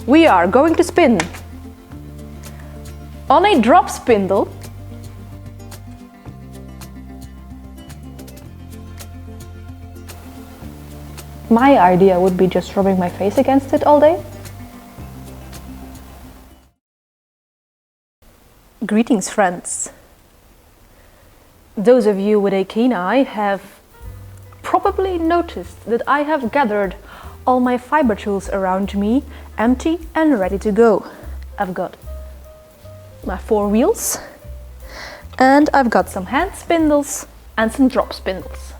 we are going to spin on a drop spindle. My idea would be just rubbing my face against it all day. Greetings, friends. Those of you with a keen eye have probably noticed that I have gathered all my fiber tools around me, empty and ready to go. I've got my 4 wheels, and I've got some hand spindles and some drop spindles.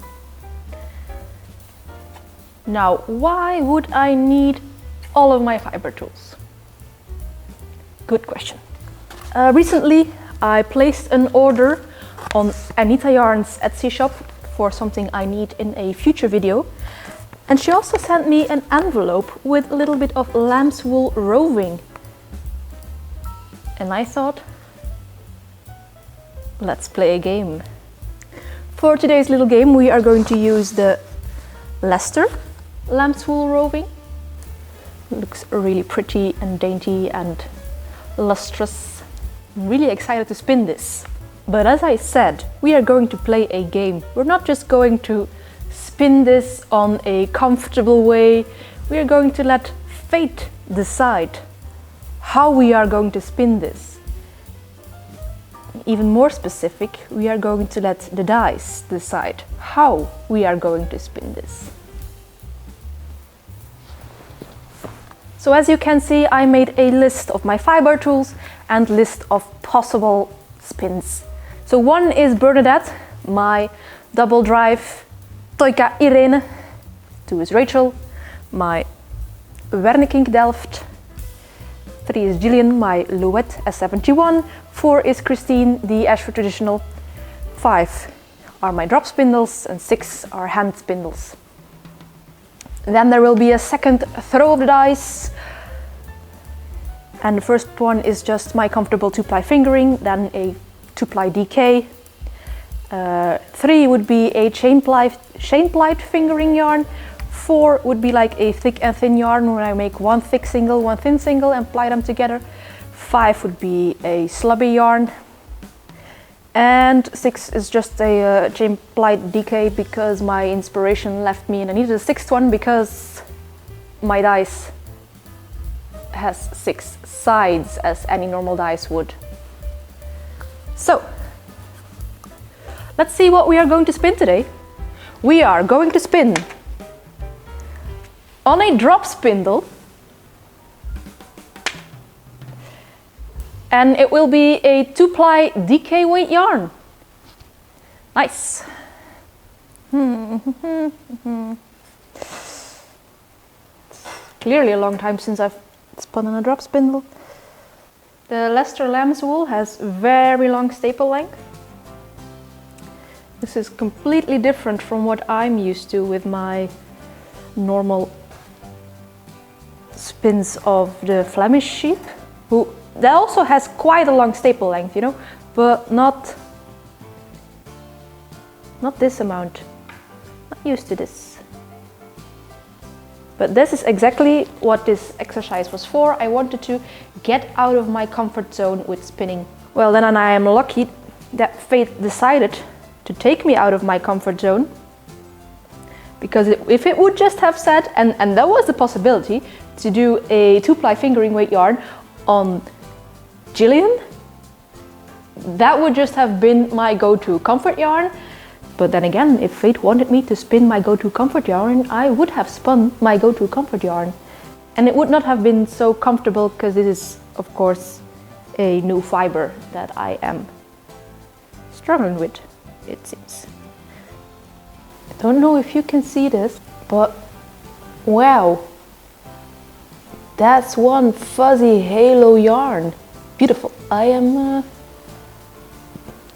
Now, why would I need all of my fiber tools? Good question. Recently, I placed an order on Anita Yarn's Etsy shop for something I need in a future video. And she also sent me an envelope with a little bit of Lambswool roving. And I thought, let's play a game. For today's little game, we are going to use the Leicester Lambswool roving. It looks really pretty and dainty and lustrous. I'm really excited to spin this. But as I said, we are going to play a game. We're not just going to spin this on a comfortable way. We are going to let fate decide how we are going to spin this. Even more specific, we are going to let the dice decide how we are going to spin this. So as you can see, I made a list of my fiber tools and list of possible spins. So 1 is Bernadette, my double drive Toika Irene. 2 is Rachel, my Wernikink Delft. 3 is Gillian, my Louette S71. 4 is Christine, the Ashford Traditional. 5 are my drop spindles and 6 are hand spindles. Then there will be a second throw of the dice. And the first one is just my comfortable 2-ply fingering, then a 2-ply DK. 3 would be a chain plied fingering yarn. 4 would be like a thick and thin yarn where I make 1 thick single, 1 thin single and ply them together. 5 would be a slubby yarn. And 6 is just a chain plied DK because my inspiration left me and I needed a 6th one because my dice has 6 sides as any normal dice would. So, let's see what we are going to spin today. We are going to spin on a drop spindle, and it will be a 2-ply DK weight yarn. Nice. Clearly a long time since I've spun on a drop spindle. The Leicester Lambswool has very long staple length. This is completely different from what I'm used to with my normal spins of the Flemish sheep. That also has quite a long staple length, you know, but not this amount. Not used to this. But this is exactly what this exercise was for. I wanted to get out of my comfort zone with spinning. Well, then I am lucky that fate decided to take me out of my comfort zone. Because if it would just have said, and there was the possibility to do a 2-ply fingering weight yarn on Gillian, that would just have been my go-to comfort yarn. But then again, if fate wanted me to spin my go-to comfort yarn, I would have spun my go-to comfort yarn. And it would not have been so comfortable because this is, of course, a new fiber that I am struggling with, it seems. I don't know if you can see this, but wow, that's one fuzzy halo yarn. Beautiful. I am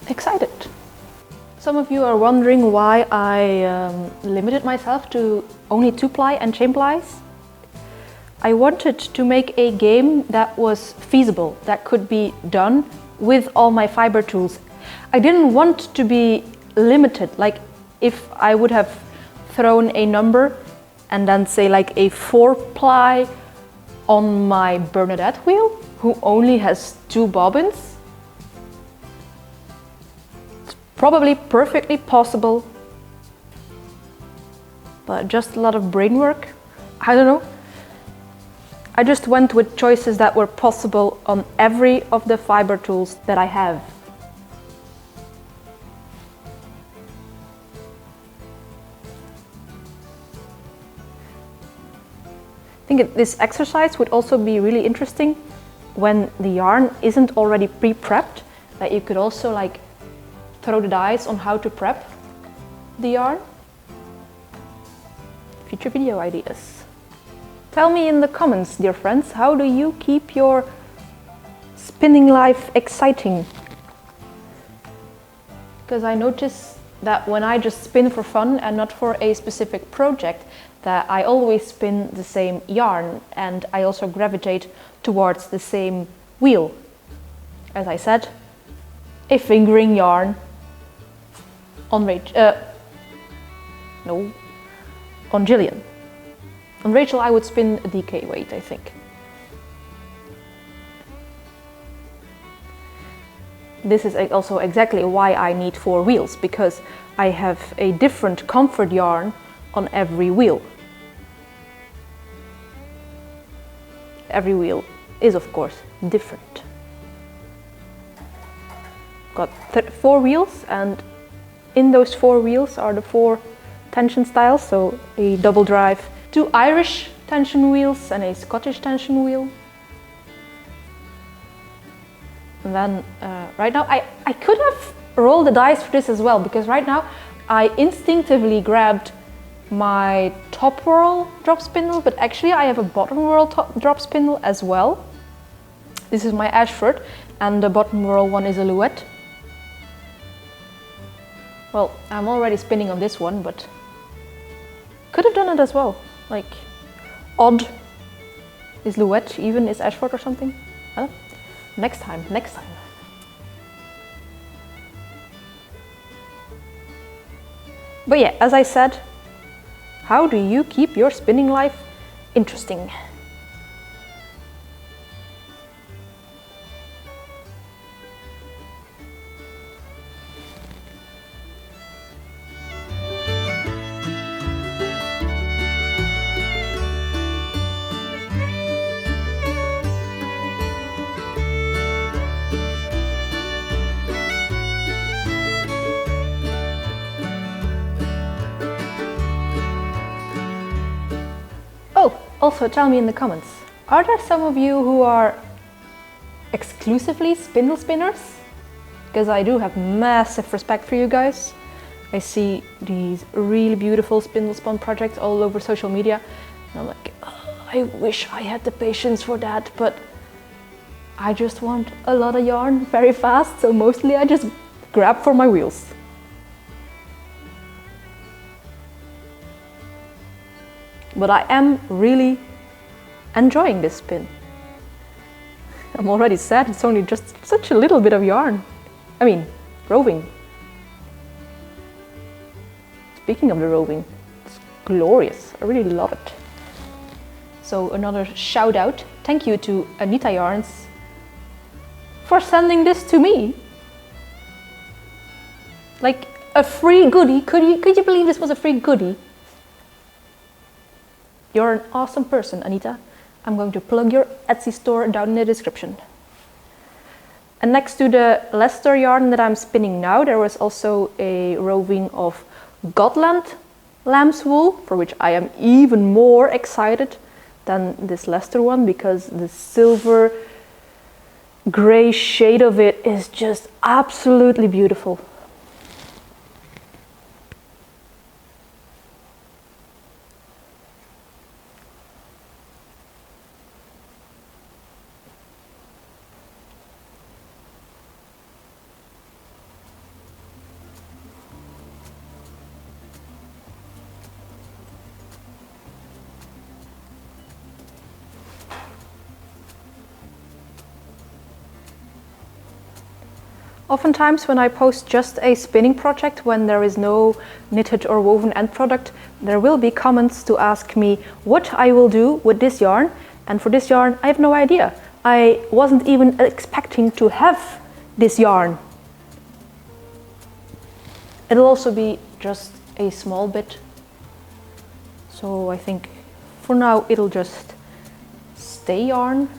excited. Some of you are wondering why I limited myself to only 2-ply and chain plies. I wanted to make a game that was feasible, that could be done with all my fiber tools. I didn't want to be limited, like if I would have thrown a number and then say like a 4-ply on my Bernadette wheel, who only has 2 bobbins. It's probably perfectly possible, but just a lot of brain work. I don't know. I just went with choices that were possible on every of the fiber tools that I have. I think this exercise would also be really interesting when the yarn isn't already pre-prepped, that you could also like throw the dice on how to prep the yarn. Future video ideas. Tell me in the comments, dear friends, how do you keep your spinning life exciting? Because I notice that when I just spin for fun and not for a specific project, that I always spin the same yarn, and I also gravitate towards the same wheel. As I said, a fingering yarn on on Gillian. On Rachel I would spin a DK weight, I think. This is also exactly why I need 4 wheels, because I have a different comfort yarn on every wheel. Every wheel is of course different. Got 4 wheels, and in those 4 wheels are the 4 tension styles, so a double drive, 2 Irish tension wheels and a Scottish tension wheel. And then right now I could have rolled the dice for this as well, because right now I instinctively grabbed my Topwhorl drop spindle, but actually I have a bottom whirl drop spindle as well. This is my Ashford, and the bottom whirl one is a Louette. Well, I'm already spinning on this one, but could have done it as well. Like, odd is Louette, even is Ashford or something. Well, next time. But yeah, as I said, how do you keep your spinning life interesting? Also, tell me in the comments, are there some of you who are exclusively spindle spinners? Because I do have massive respect for you guys. I see these really beautiful spindle spun projects all over social media, and I'm like, oh, I wish I had the patience for that, but I just want a lot of yarn very fast, so mostly I just grab for my wheels. But I am really enjoying this spin. I'm already sad, it's only just such a little bit of yarn. I mean, roving. Speaking of the roving, it's glorious. I really love it. So another shout out, thank you to Anita Yarns for sending this to me. Like a free goodie. Could you believe this was a free goodie? You're an awesome person, Anita. I'm going to plug your Etsy store down in the description. And next to the Leicester yarn that I'm spinning now, there was also a roving of Gotland Lambswool, for which I am even more excited than this Leicester one, because the silver gray shade of it is just absolutely beautiful. Oftentimes when I post just a spinning project, when there is no knitted or woven end product, there will be comments to ask me what I will do with this yarn And for this yarn, I have no idea. I wasn't even expecting to have this yarn. It'll also be just a small bit. So I think for now it'll just stay yarn.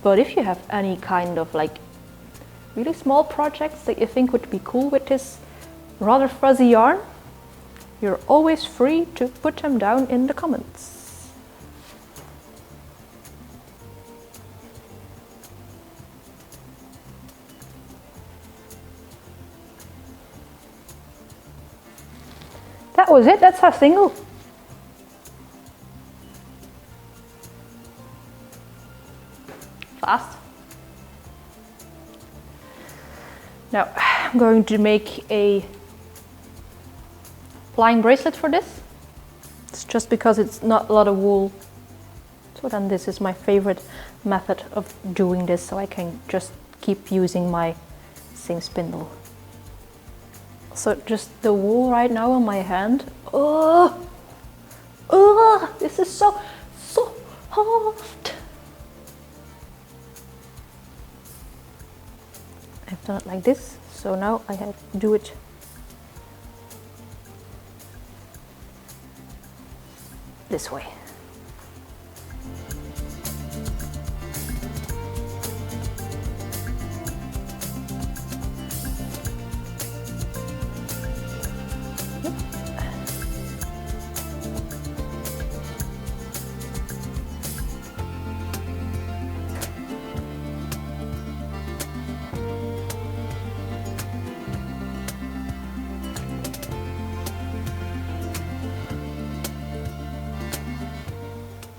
But if you have any kind of like really small projects that you think would be cool with this rather fuzzy yarn, you're always free to put them down in the comments. That was it, that's our single. Fast. Now I'm going to make a Plying bracelet for this. It's just because it's not a lot of wool. So then this is my favorite method of doing this, so I can just keep using my same spindle. So just the wool right now on my hand. Oh, this is so hot. I've done it like this, so now I have to do it this way.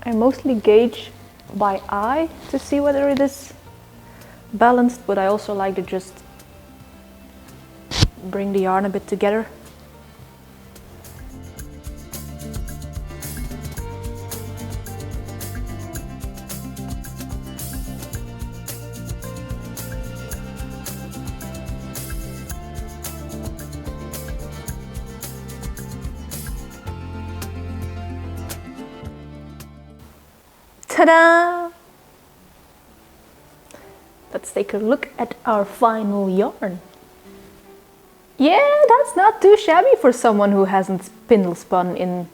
I mostly gauge by eye to see whether it is balanced, but I also like to just bring the yarn a bit together. Ta-da! Let's take a look at our final yarn. Yeah, that's not too shabby for someone who hasn't spindle spun in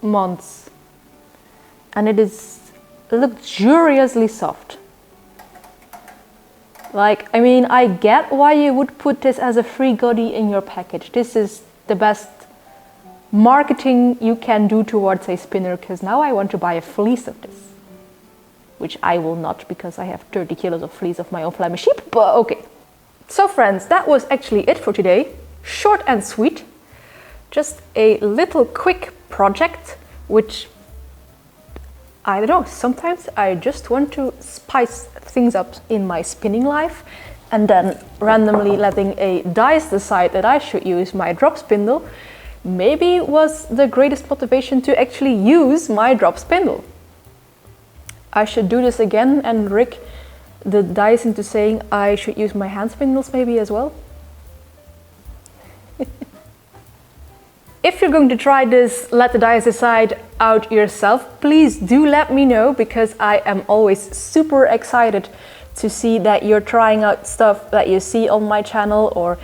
months. And it is luxuriously soft. Like, I mean, I get why you would put this as a free goodie in your package. This is the best marketing you can do towards a spinner, because now I want to buy a fleece of this, which I will not because I have 30 kilos of fleece of my own Flemish sheep, but okay. So friends, that was actually it for today. Short and sweet. Just a little quick project, which, I don't know, sometimes I just want to spice things up in my spinning life, and then randomly letting a dice decide that I should use my drop spindle maybe was the greatest motivation to actually use my drop spindle. I should do this again and rig the dice into saying I should use my hand spindles maybe as well. If you're going to try this let the dice decide out yourself, please do let me know, because I am always super excited to see that you're trying out stuff that you see on my channel, or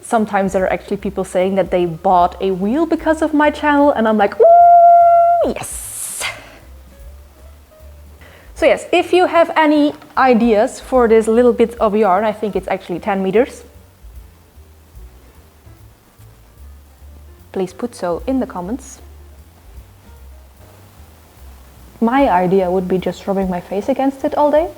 sometimes there are actually people saying that they bought a wheel because of my channel, and I'm like, ooh, yes! So yes, if you have any ideas for this little bit of yarn, I think it's actually 10 meters, please put so in the comments. My idea would be just rubbing my face against it all day.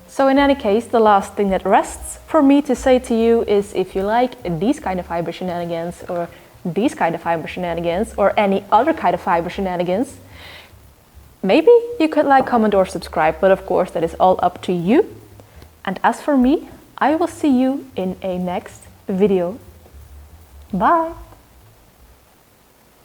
So in any case, the last thing that rests for me to say to you is, if you like these kind of fiber shenanigans, or these kind of fiber shenanigans, or any other kind of fiber shenanigans, maybe you could like, comment or subscribe, but of course that is all up to you. And as for me, I will see you in a next video. Bye!